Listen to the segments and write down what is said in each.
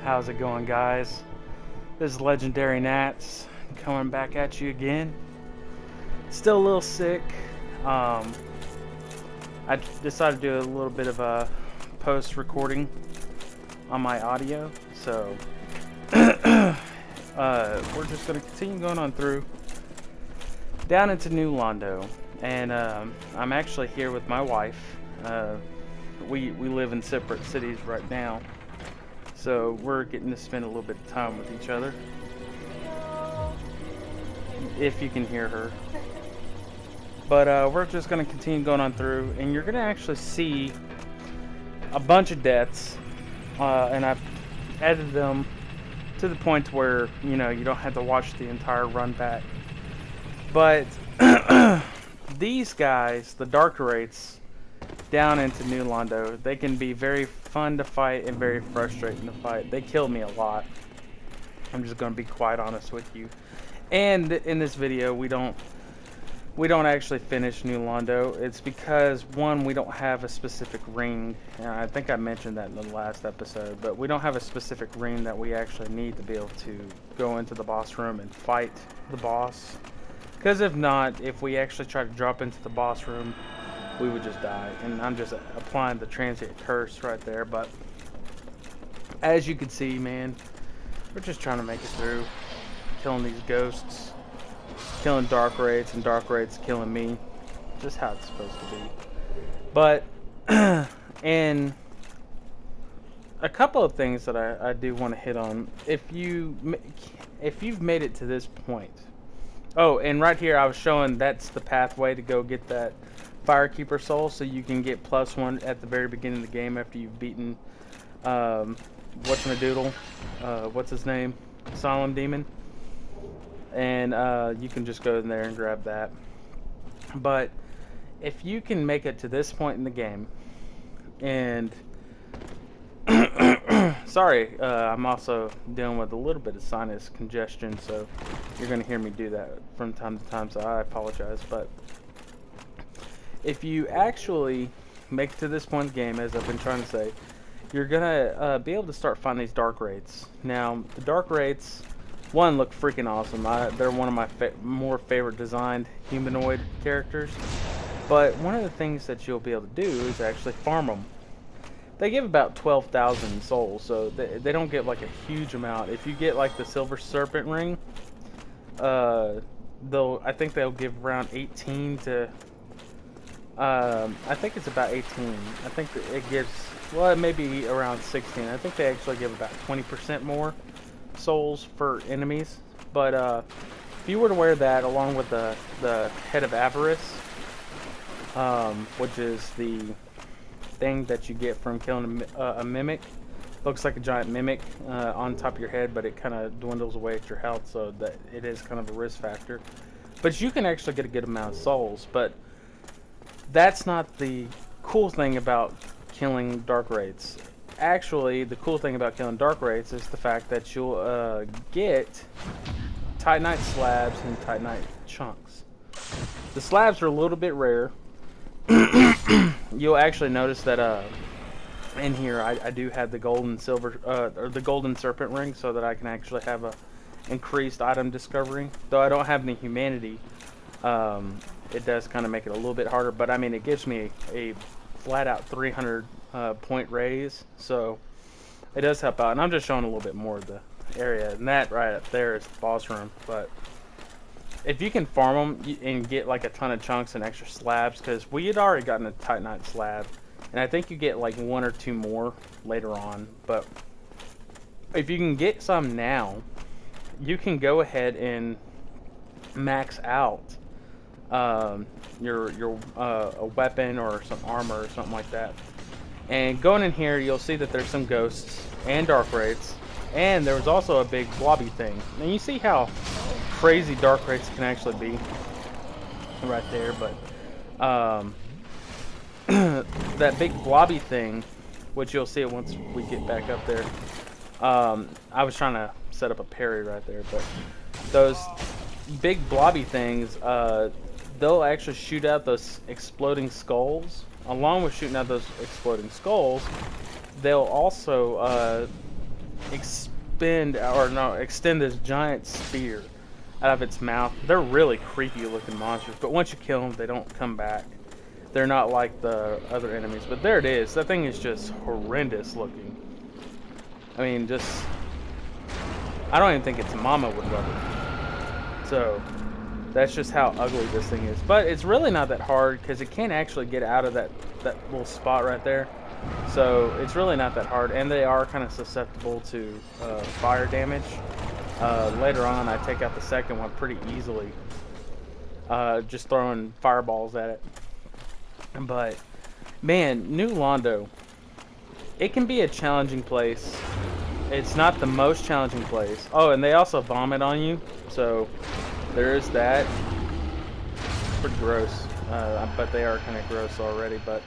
How's it going, guys? This is Legendary Nats coming back at you again. Still a little sick. I decided to do a little bit of a post-recording on my audio, so we're just going to continue going on through down into New Londo, and I'm actually here with my wife. We live in separate cities right now. So we're getting to spend a little bit of time with each other. If you can hear her. But we're just going to continue going on through, and you're going to actually see a bunch of deaths. And I've added them to the point where, you know, you don't have to watch the entire run back. But these guys, the Dark Wraiths, down into New Londo, they can be very fun to fight and very frustrating to fight. They kill me a lot. I'm just going to be quite honest with you. And in this video, we don't actually finish New Londo. It's because, one, we don't have a specific ring. And I think I mentioned that in the last episode, but we don't have a specific ring that we actually need to be able to go into the boss room and fight the boss. Because if not, if we actually try to drop into the boss room, we would just die. And I'm just applying the transient curse right there. But as you can see, man, we're just trying to make it through, killing these ghosts, killing Dark Wraiths, and Dark Wraiths killing me, just how it's supposed to be. But and a couple of things that I do want to hit on. If you've made it to this point, oh, and right here I was showing that's the pathway to go get that Firekeeper soul, so you can get +1 at the very beginning of the game after you've beaten whatchamadoodle, what's his name, Solemn Demon, and you can just go in there and grab that. But if you can make it to this point in the game, and sorry, I'm also dealing with a little bit of sinus congestion, so you're going to hear me do that from time to time, so I apologize. But if you actually make it to this point in the game, as I've been trying to say, you're going to be able to start finding these Dark Wraiths. Now, the Dark Wraiths, one, look freaking awesome. They're one of my more favorite designed humanoid characters. But one of the things that you'll be able to do is actually farm them. They give about 12,000 souls, so they don't get like a huge amount. If you get like the Silver Serpent Ring, I think they'll give around 18 to... I think it's about 18. I think it gives, well, it may be around 16. I think they actually give about 20% more souls for enemies. But if you were to wear that along with the Head of Avarice, which is the thing that you get from killing a mimic, looks like a giant mimic on top of your head, but it kind of dwindles away at your health, so that it is kind of a risk factor. But you can actually get a good amount of souls. But that's not the cool thing about killing Dark Wraiths. Actually, the cool thing about killing Dark Wraiths is the fact that you'll get Titanite slabs and Titanite chunks. The slabs are a little bit rare. You'll actually notice that in here I do have the gold and silver, or the golden serpent ring, so that I can actually have a increased item discovery. Though I don't have any humanity, it does kind of make it a little bit harder, but I mean, it gives me a flat out 300 point raise, so it does help out. And I'm just showing a little bit more of the area, and that right up there is the boss room. But if you can farm them and get like a ton of chunks and extra slabs, because we had already gotten a Titanite slab, and I think you get like 1 or 2 more later on. But if you can get some now, you can go ahead and max out your a weapon or some armor or something like that. And going in here, you'll see that there's some ghosts and Dark Wraiths, and there was also a big blobby thing. And you see how crazy Dark Wraiths can actually be right there. But that big blobby thing, which you'll see it once we get back up there. I was trying to set up a parry right there, but those big blobby things, they'll actually shoot out those exploding skulls. Along with shooting out those exploding skulls, they'll also extend this giant spear out of its mouth. They're really creepy looking monsters, but once you kill them, they don't come back. They're not like the other enemies, but there it is. That thing is just horrendous looking. I mean, just, I don't even think its mama would love it. So that's just how ugly this thing is. But it's really not that hard because it can't actually get out of that little spot right there. So it's really not that hard, and they are kind of susceptible to fire damage. Later on, I take out the second one pretty easily, just throwing fireballs at it. But man, New Londo, it can be a challenging place. It's not the most challenging place. Oh, and they also vomit on you, so there is that. It's pretty gross, but they are kind of gross already. But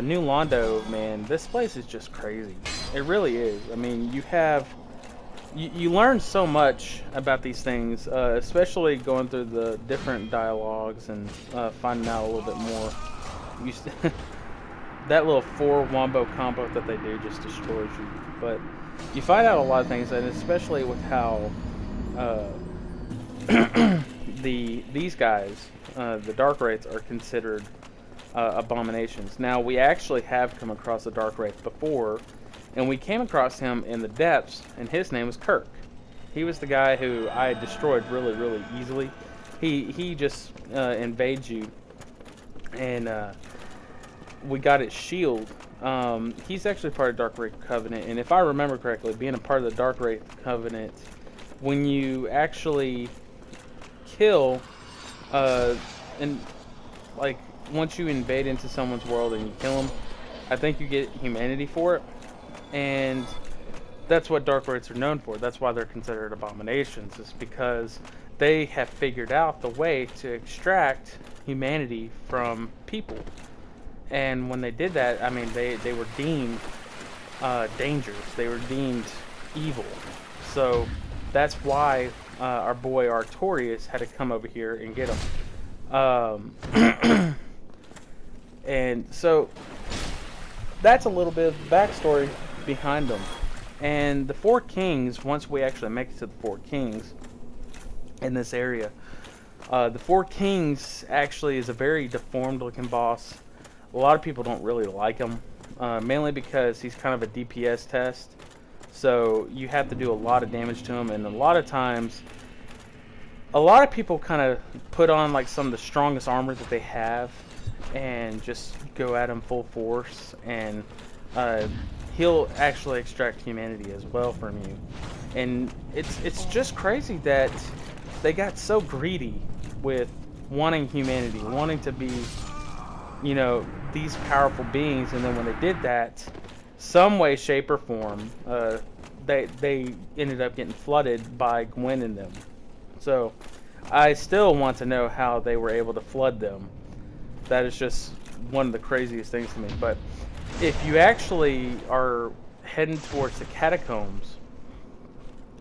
New Londo, man, this place is just crazy. It really is. I mean, you learn so much about these things, especially going through the different dialogues and finding out a little bit more. That little 4 wombo combo that they do just destroys you. But you find out a lot of things, and especially with how these guys, the Dark Wraiths, are considered abominations. Now, we actually have come across the Dark Wraith before, and we came across him in the depths, and his name was Kirk. He was the guy who I destroyed really, really easily. He just invades you, and we got his shield. He's actually part of Dark Wraith Covenant, and if I remember correctly, being a part of the Dark Wraith Covenant, when you actually kill, and like once you invade into someone's world and you kill them, I think you get humanity for it, and that's what Dark Wraiths are known for. That's why they're considered abominations, is because they have figured out the way to extract humanity from people. And when they did that, I mean, they were deemed dangerous. They were deemed evil. So that's why our boy Artorias had to come over here and get them. And so that's a little bit of the backstory behind them. And the 4 kings, once we actually make it to the 4 kings in this area, the 4 kings actually is a very deformed looking boss. A lot of people don't really like him, mainly because he's kind of a DPS test. So you have to do a lot of damage to him, and a lot of times, a lot of people kind of put on like some of the strongest armor that they have and just go at him full force, and he'll actually extract humanity as well from you. And it's just crazy that they got so greedy with wanting humanity, wanting to be, you know, these powerful beings, and then when they did that, some way, shape, or form, they ended up getting flooded by Gwen and them. So I still want to know how they were able to flood them. That is just one of the craziest things to me. But if you actually are heading towards the catacombs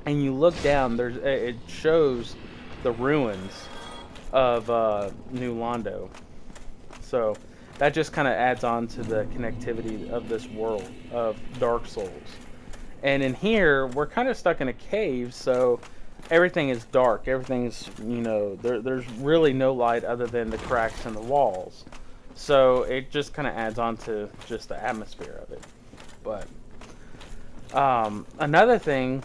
and you look down, it shows the ruins of New Londo. So that just kind of adds on to the connectivity of this world of Dark Souls. And in here, we're kind of stuck in a cave, so everything is dark. Everything's, you know, there's really no light other than the cracks in the walls. So it just kind of adds on to just the atmosphere of it. But another thing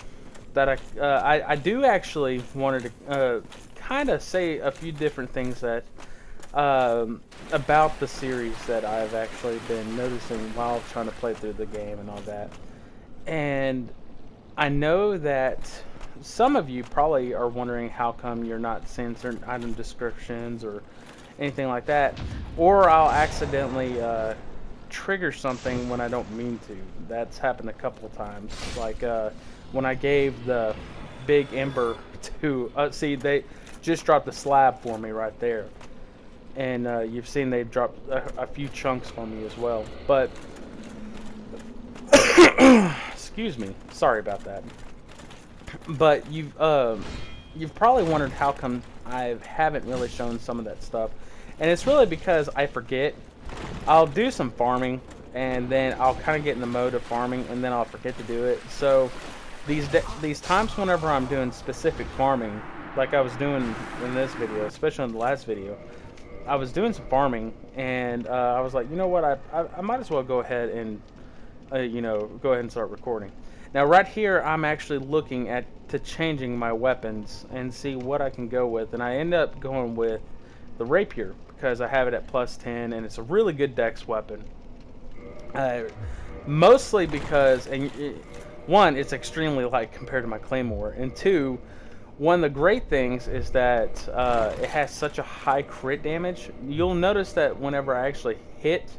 that I do actually wanted to kind of say a few different things that about the series that I've actually been noticing while trying to play through the game and all that. And I know that some of you probably are wondering how come you're not seeing certain item descriptions or anything like that, or I'll accidentally trigger something when I don't mean to. That's happened a couple of times, like when I gave the big ember to see, they just dropped a slab for me right there, and you've seen they've dropped a few chunks for me as well. But excuse me, sorry about that. But you've probably wondered how come I haven't really shown some of that stuff, and it's really because I forget. I'll do some farming, and then I'll kind of get in the mode of farming, and then I'll forget to do it. So these times whenever I'm doing specific farming, like I was doing in this video, especially in the last video, I was doing some farming, and I was like, you know what, I might as well go ahead and go ahead and start recording. Now right here, I'm actually looking at changing my weapons and see what I can go with, and I end up going with the rapier because I have it at +10, and it's a really good dex weapon. Mostly because, one, it's extremely light compared to my claymore, and two, one of the great things is that it has such a high crit damage. You'll notice that whenever I actually hit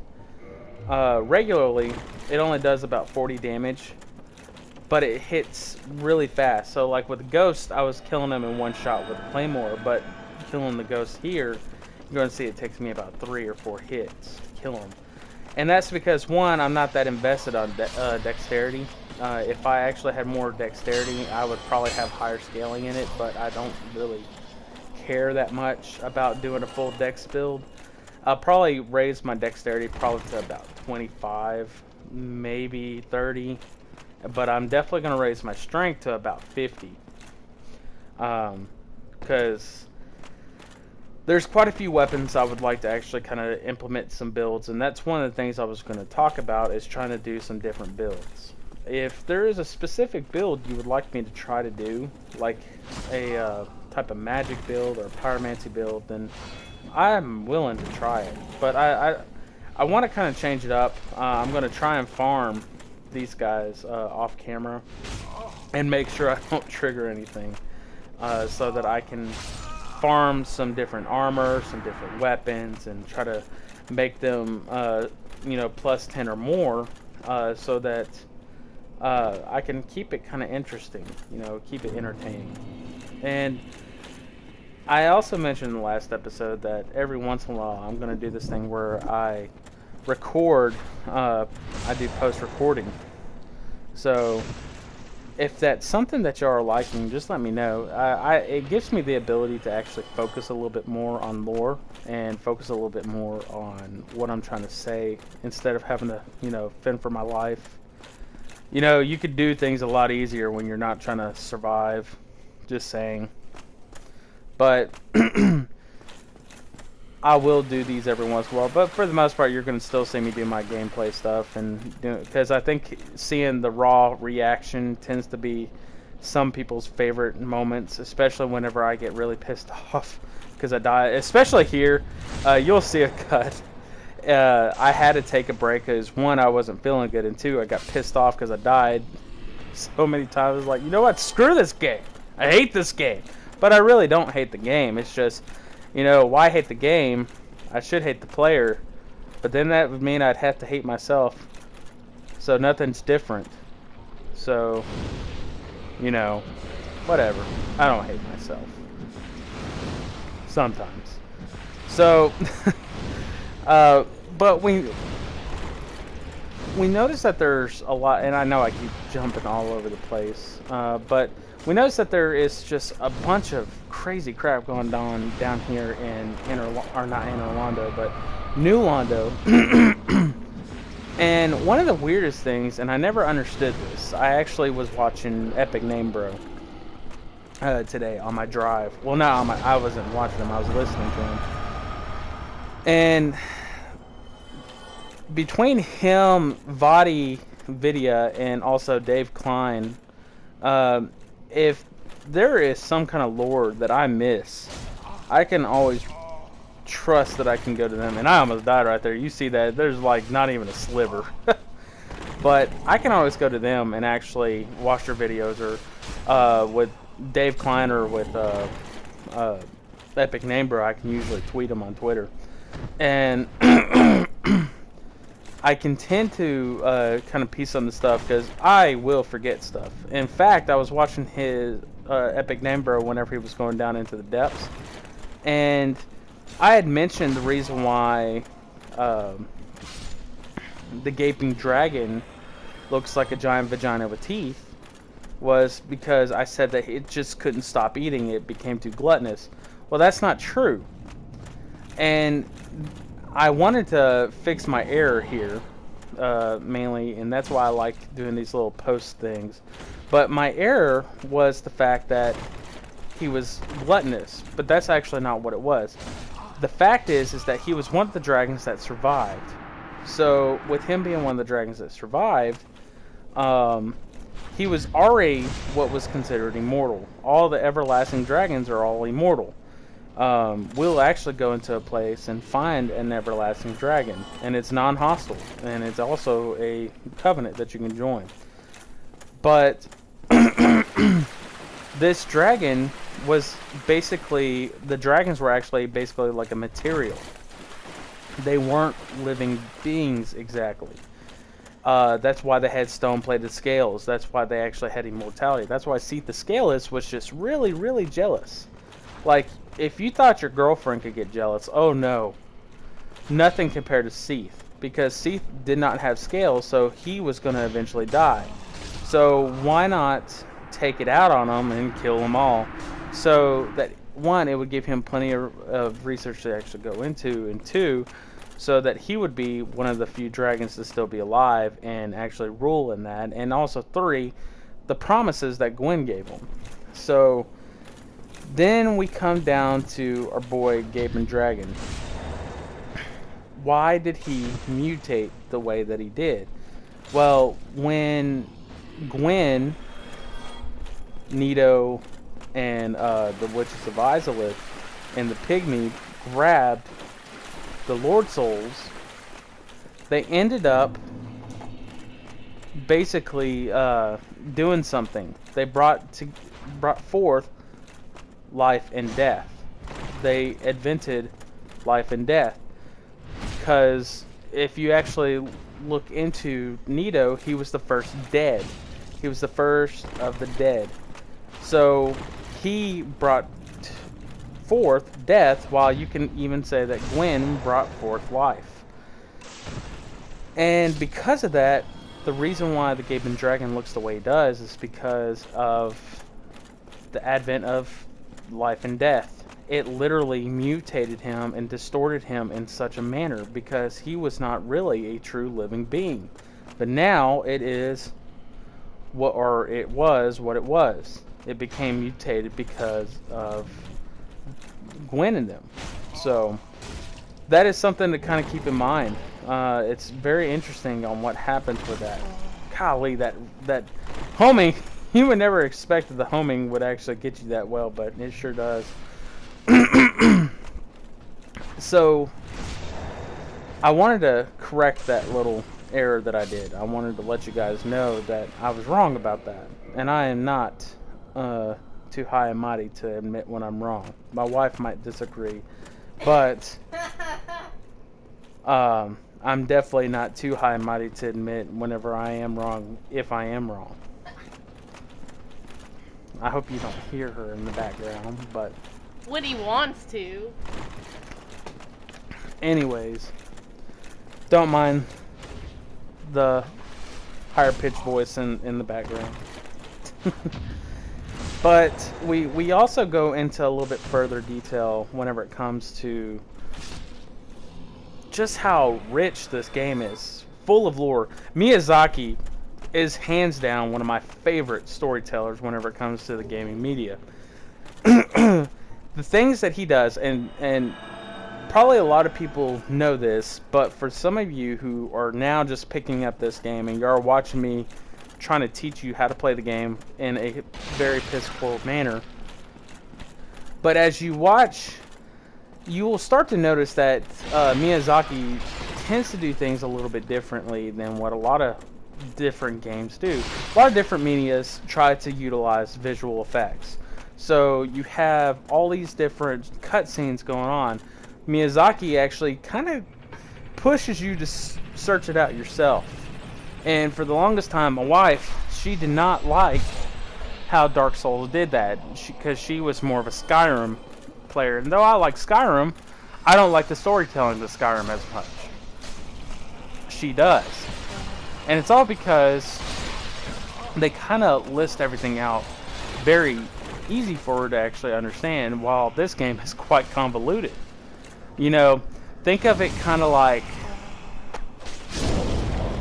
regularly, it only does about 40 damage, but it hits really fast. So like with the ghost, I was killing them in one shot with the claymore, but killing the ghost here, you're going to see it takes me about 3 or 4 hits to kill them. And that's because, one, I'm not that invested on dexterity. If I actually had more dexterity, I would probably have higher scaling in it, but I don't really care that much about doing a full dex build. I'll probably raise my dexterity probably to about 25, maybe 30, but I'm definitely going to raise my strength to about 50. Because there's quite a few weapons I would like to actually kind of implement some builds, and that's one of the things I was going to talk about, is trying to do some different builds. If there is a specific build you would like me to try to do, like a type of magic build or a pyromancy build, then I'm willing to try it. But I want to kind of change it up. I'm going to try and farm these guys off camera and make sure I don't trigger anything, so that I can farm some different armor, some different weapons, and try to make them +10 or more, so that I can keep it kind of interesting, keep it entertaining. And I also mentioned in the last episode that every once in a while I'm going to do this thing where I record, I do post-recording. So if that's something that y'all are liking, just let me know. It gives me the ability to actually focus a little bit more on lore and focus a little bit more on what I'm trying to say, instead of having to, fend for my life. You could do things a lot easier when you're not trying to survive, just saying. But I will do these every once in a while, but for the most part, you're going to still see me do my gameplay stuff, and because I think seeing the raw reaction tends to be some people's favorite moments, especially whenever I get really pissed off because I die. Especially here, you'll see a cut. I had to take a break because, one, I wasn't feeling good, and two, I got pissed off because I died so many times. I was like, you know what? Screw this game. I hate this game. But I really don't hate the game. It's just, why hate the game? I should hate the player. But then that would mean I'd have to hate myself. So nothing's different. So, whatever. I don't hate myself. Sometimes. So, but we notice that there's a lot, and I know I keep jumping all over the place, but we notice that there is just a bunch of crazy crap going on down here in not Inner Londo, but New Londo. And one of the weirdest things, and I never understood this, I actually was watching Epic Name Bro today on my drive. Well, no, I wasn't watching him, I was listening to him. And between him, Vadi Vidya, and also Dave Klein, if there is some kind of lore that I miss, I can always trust that I can go to them. And I almost died right there. You see that? There's like not even a sliver. But I can always go to them and actually watch their videos, or with Dave Klein or with Epic Name Bro, I can usually tweet them on Twitter. And I can tend to kind of piece on the stuff because I will forget stuff. In fact, I was watching his Epic Name Bro whenever he was going down into the depths, and I had mentioned the reason why the gaping dragon looks like a giant vagina with teeth was because I said that it just couldn't stop eating. It became too gluttonous. Well, that's not true. And I wanted to fix my error here, mainly, and that's why I like doing these little post things. But my error was the fact that he was gluttonous, but that's actually not what it was. The fact is that he was one of the dragons that survived. So with him being one of the dragons that survived, he was already what was considered immortal. All the everlasting dragons are all immortal. We'll actually go into a place and find an everlasting dragon, and it's non-hostile, and it's also a covenant that you can join. But this dragon was basically, the dragons were actually basically like a material. They weren't living beings exactly. That's why they had stone-plated scales. That's why they actually had immortality. That's why Seath the Scaleless was just really, really jealous. Like, if you thought your girlfriend could get jealous, oh no. Nothing compared to Seath. Because Seath did not have scales, so he was going to eventually die. So why not take it out on them and kill them all? So that, one, it would give him plenty of research to actually go into, and two, so that he would be one of the few dragons to still be alive and actually rule in that. And also, three, the promises that Gwen gave him. So then we come down to our boy Gaben Dragon. Why did he mutate the way that he did? Well, when Gwen, Nito, and the Witches of Izalith and the Pygmy grabbed the Lord Souls, they ended up basically doing something. They brought forth life and death. They invented life and death. Because if you actually look into Nito, he was the first dead. He was the first of the dead. So he brought forth death, while you can even say that Gwen brought forth life. And because of that, the reason why the Gaben Dragon looks the way he does is because of the advent of life and death. It literally mutated him and distorted him in such a manner because he was not really a true living being. But now it is it was what it was. It became mutated because of Gwen and them. So that is something to kind of keep in mind. It's very interesting on what happens with that. Golly, that homing, you would never expect that the homing would actually get you that well, but it sure does. So I wanted to correct that little error that I did. I wanted to let you guys know that I was wrong about that, and I am not too high and mighty to admit when I'm wrong. My wife might disagree, but I'm definitely not too high and mighty to admit whenever I am wrong, if I am wrong. I hope you don't hear her in the background, but when he wants to. Anyways, don't mind the higher pitched voice in the background. But we also go into a little bit further detail whenever it comes to just how rich this game is, full of lore. Miyazaki is hands down one of my favorite storytellers whenever it comes to the gaming media. The things that he does, and probably a lot of people know this, but for some of you who are now just picking up this game and you're watching me trying to teach you how to play the game in a very piss-poor manner, but as you watch, you will start to notice that Miyazaki tends to do things a little bit differently than what a lot of different games do. A lot of different medias try to utilize visual effects. So you have all these different cutscenes going on. Miyazaki actually kind of pushes you to search it out yourself. And for the longest time, my wife, she did not like how Dark Souls did that, because she was more of a Skyrim player. And though I like Skyrim, I don't like the storytelling of Skyrim as much. She does. And it's all because they kind of list everything out very easy for her to actually understand, while this game is quite convoluted. You know, think of it kind of like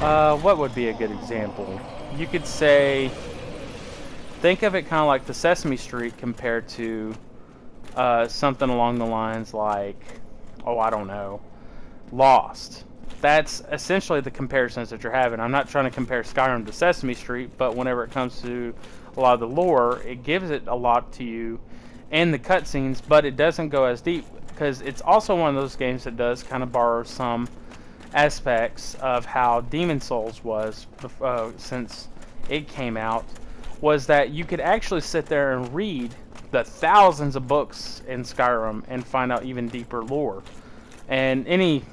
What would be a good example? You could say, think of it kind of like the Sesame Street compared to something along the lines like, oh, I don't know, Lost. That's essentially the comparisons that you're having. I'm not trying to compare Skyrim to Sesame Street, but whenever it comes to a lot of the lore, it gives it a lot to you and the cutscenes, but it doesn't go as deep because it's also one of those games that does kind of borrow some aspects of how Demon Souls was since it came out, was that you could actually sit there and read the thousands of books in Skyrim and find out even deeper lore. And any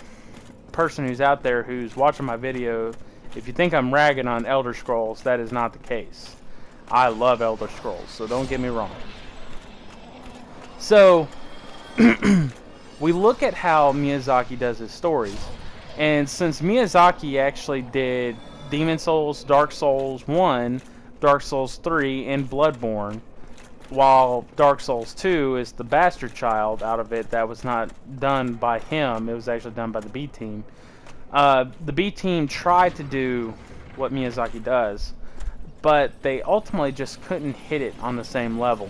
person who's out there who's watching my video, if you think I'm ragging on Elder Scrolls, that is not the case. I love Elder Scrolls, so don't get me wrong. So we look at how Miyazaki does his stories, and since Miyazaki actually did Demon Souls, Dark Souls 1, Dark Souls 3, and Bloodborne, while Dark Souls 2 is the bastard child out of it that was not done by him, it was actually done by the B team. The B team tried to do what Miyazaki does, but they ultimately just couldn't hit it on the same level.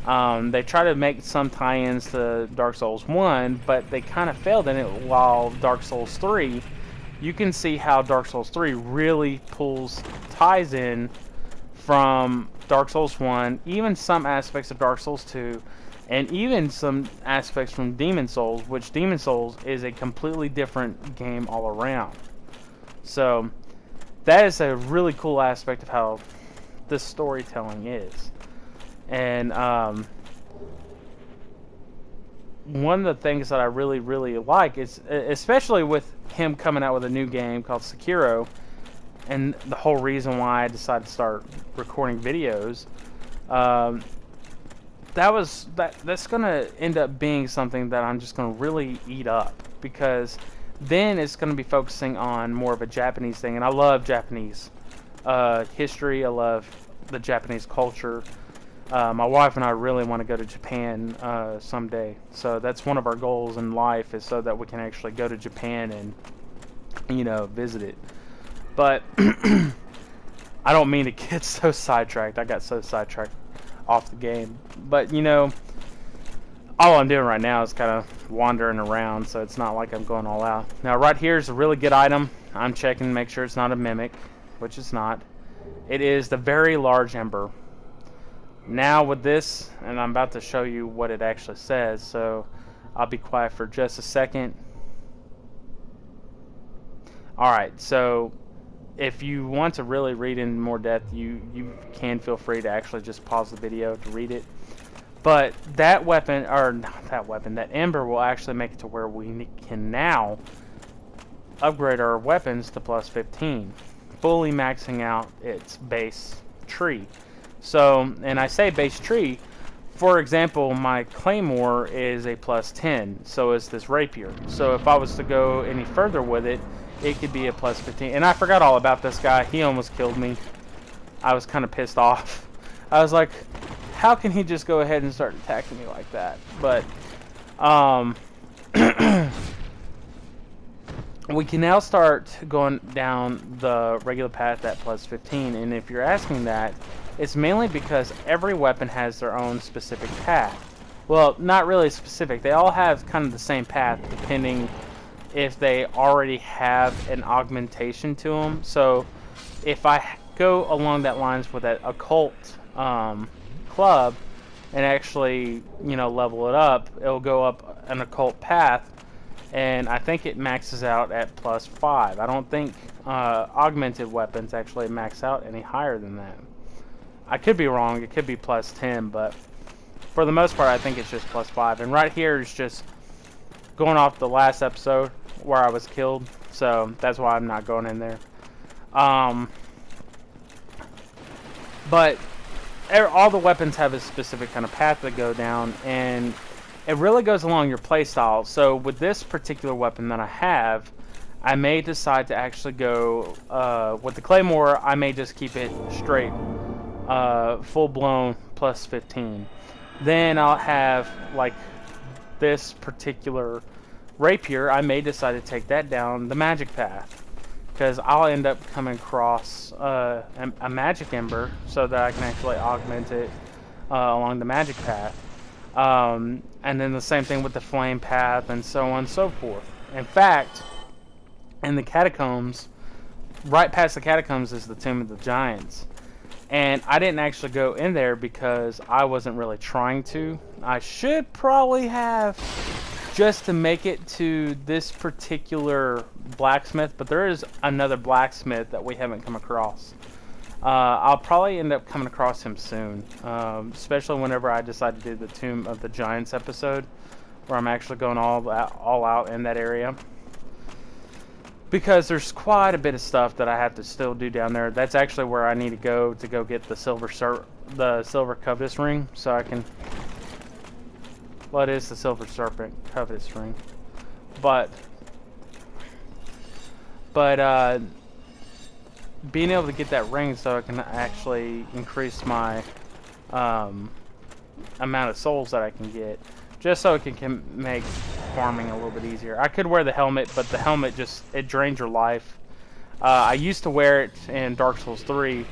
They tried to make some tie-ins to Dark Souls 1, but they kind of failed in it, while Dark Souls 3, you can see how Dark Souls 3 really ties in from Dark Souls 1, even some aspects of Dark Souls 2, and even some aspects from Demon Souls, which Demon Souls is a completely different game all around. So that is a really cool aspect of how this storytelling is. And one of the things that I really, really like is, especially with him coming out with a new game called Sekiro, and the whole reason why I decided to start recording videos, that's gonna end up being something that I'm just gonna really eat up, because then it's gonna be focusing on more of a Japanese thing, and I love Japanese history. I love the Japanese culture. My wife and I really want to go to Japan someday, so that's one of our goals in life, is so that we can actually go to Japan and, you know, visit it. But I don't mean to get so sidetracked. I got so sidetracked off the game. But, you know, all I'm doing right now is kind of wandering around, so it's not like I'm going all out. Now, right here is a really good item. I'm checking to make sure it's not a mimic, which it's not. It is the very large ember. Now with this, and I'm about to show you what it actually says, so I'll be quiet for just a second. Alright, so if you want to really read in more depth, you can feel free to actually just pause the video to read it. But that weapon, or not that weapon, that ember will actually make it to where we can now upgrade our weapons to plus 15, fully maxing out its base tree. So, and I say base tree, for example, my claymore is a plus 10, so is this rapier. So if I was to go any further with it, it could be a plus 15. And I forgot all about this guy. He almost killed me. I was kind of pissed off. I was like, how can he just go ahead and start attacking me like that? But we can now start going down the regular path at plus 15. And if you're asking that, it's mainly because every weapon has their own specific path. Well, not really specific. They all have kind of the same path, depending if they already have an augmentation to them. So if I go along that lines with that occult club and actually, you know, level it up, it'll go up an occult path, and I think it maxes out at plus 5. I don't think augmented weapons actually max out any higher than that. I could be wrong. It could be plus 10, but for the most part, I think it's just plus 5. And right here is just going off the last episode where I was killed, so that's why I'm not going in there. But all the weapons have a specific kind of path to go down, and it really goes along your playstyle. So with this particular weapon that I have, I may decide to actually go with the claymore. I may just keep it straight, full-blown plus 15. Then I'll have, like, this particular rapier. I may decide to take that down the magic path. because I'll end up coming across a magic ember so that I can actually augment it along the magic path. And then the same thing with the flame path and so on and so forth. In fact, in the catacombs, right past the catacombs is the Tomb of the Giants. And I didn't actually go in there because I wasn't really trying to. I should probably have, just to make it to this particular blacksmith, but there is another blacksmith that we haven't come across. I'll probably end up coming across him soon, especially whenever I decide to do the Tomb of the Giants episode, where I'm actually going all out in that area. Because there's quite a bit of stuff that I have to still do down there. That's actually where I need to go get the silver covetous ring, so I can. Well, it is the silver serpent covetous ring, but being able to get that ring so I can actually increase my amount of souls that I can get, just so it can make farming a little bit easier. I could wear the helmet, but the helmet it drains your life. I used to wear it in Dark Souls 3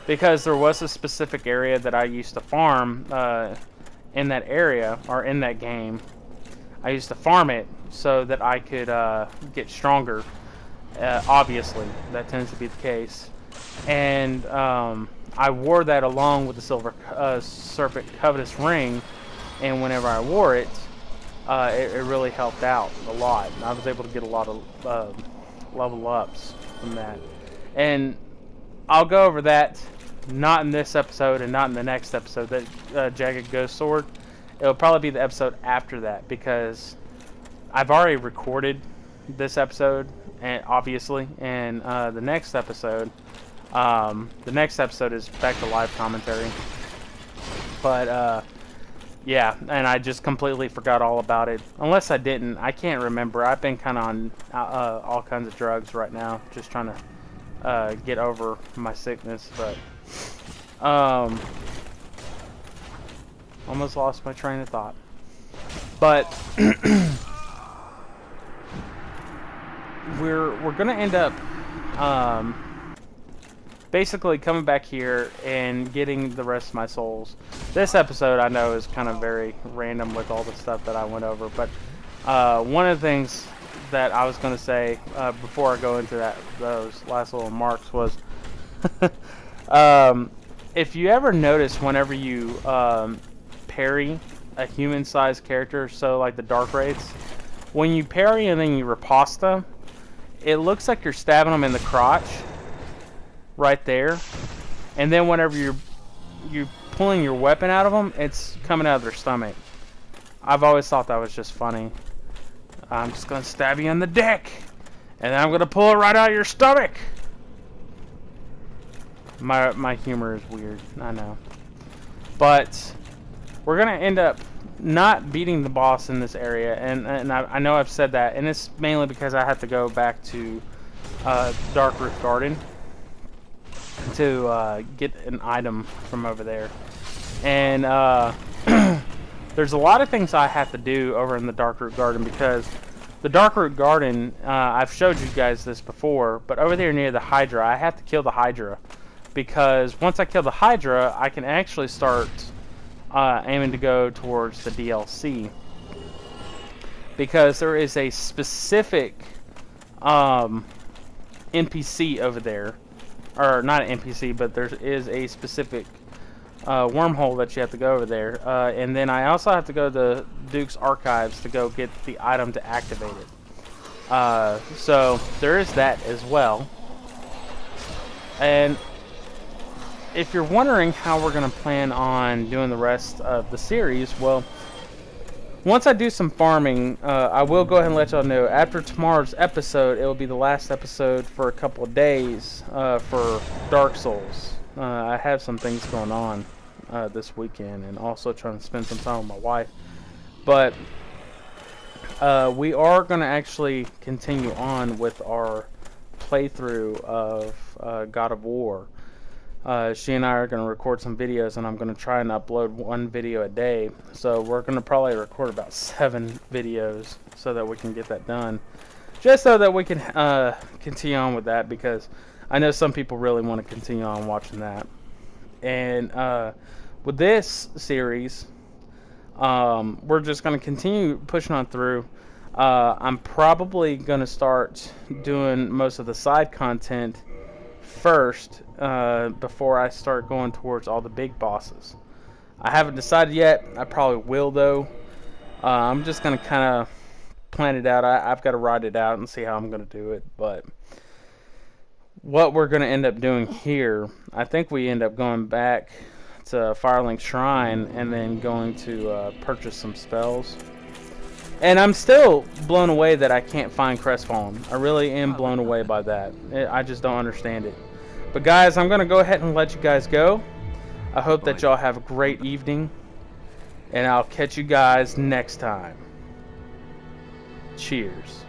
because there was a specific area that I used to farm in that area, or in that game. I used to farm it so that I could get stronger. Obviously, that tends to be the case. And I wore that along with the silver serpent covetous ring, and whenever I wore it, it really helped out a lot. I was able to get a lot of level ups from that. And I'll go over that, not in this episode and not in the next episode, that Jagged Ghost Sword. It'll probably be the episode after that, because I've already recorded this episode, and obviously, and the next episode is back to live commentary. But yeah, and I just completely forgot all about it. Unless I didn't, I can't remember. I've been kind of on all kinds of drugs right now, just trying to get over my sickness. But almost lost my train of thought. But we're gonna end up basically coming back here and getting the rest of my souls. This episode, I know, is kind of very random with all the stuff that I went over, but one of the things that I was going to say before I go into those last little marks was if you ever notice whenever you parry a human-sized character, so like the Dark Wraiths, when you parry and then you riposta, it looks like you're stabbing them in the crotch right there, and then whenever you're pulling your weapon out of them, it's coming out of their stomach. I've always thought that was just funny. I'm just gonna stab you in the dick, and then I'm gonna pull it right out of your stomach. My humor is weird, I know, but we're gonna end up not beating the boss in this area, and I know I've said that, and it's mainly because I have to go back to Darkroot Garden to get an item from over there. And there's a lot of things I have to do over in the Darkroot Garden, because the Darkroot Garden, I've showed you guys this before, but over there near the Hydra, I have to kill the Hydra, because once I kill the Hydra, I can actually start aiming to go towards the DLC, because there is a specific NPC over there, or not an NPC, but there is a specific wormhole that you have to go over there, and then I also have to go to Duke's Archives to go get the item to activate it. So there is that as well. And if you're wondering how we're going to plan on doing the rest of the series, well, once I do some farming, I will go ahead and let y'all know, after tomorrow's episode, it will be the last episode for a couple of days for Dark Souls. I have some things going on this weekend, and also trying to spend some time with my wife. But we are going to actually continue on with our playthrough of God of War. She and I are going to record some videos, and I'm going to try and upload one video a day. So we're going to probably record about 7 videos so that we can get that done. just so that we can continue on with that, because I know some people really want to continue on watching that. And with this series, we're just going to continue pushing on through. I'm probably going to start doing most of the side content first before I start going towards all the big bosses. I haven't decided yet. I probably will, though. I'm just going to kind of plan it out. I've got to write it out and see how I'm going to do it. But what we're going to end up doing here, I think we end up going back to Firelink Shrine and then going to purchase some spells. And I'm still blown away that I can't find Crestfallen. I really am blown away by that. I just don't understand it. But guys, I'm going to go ahead and let you guys go. I hope that y'all have a great evening. And I'll catch you guys next time. Cheers.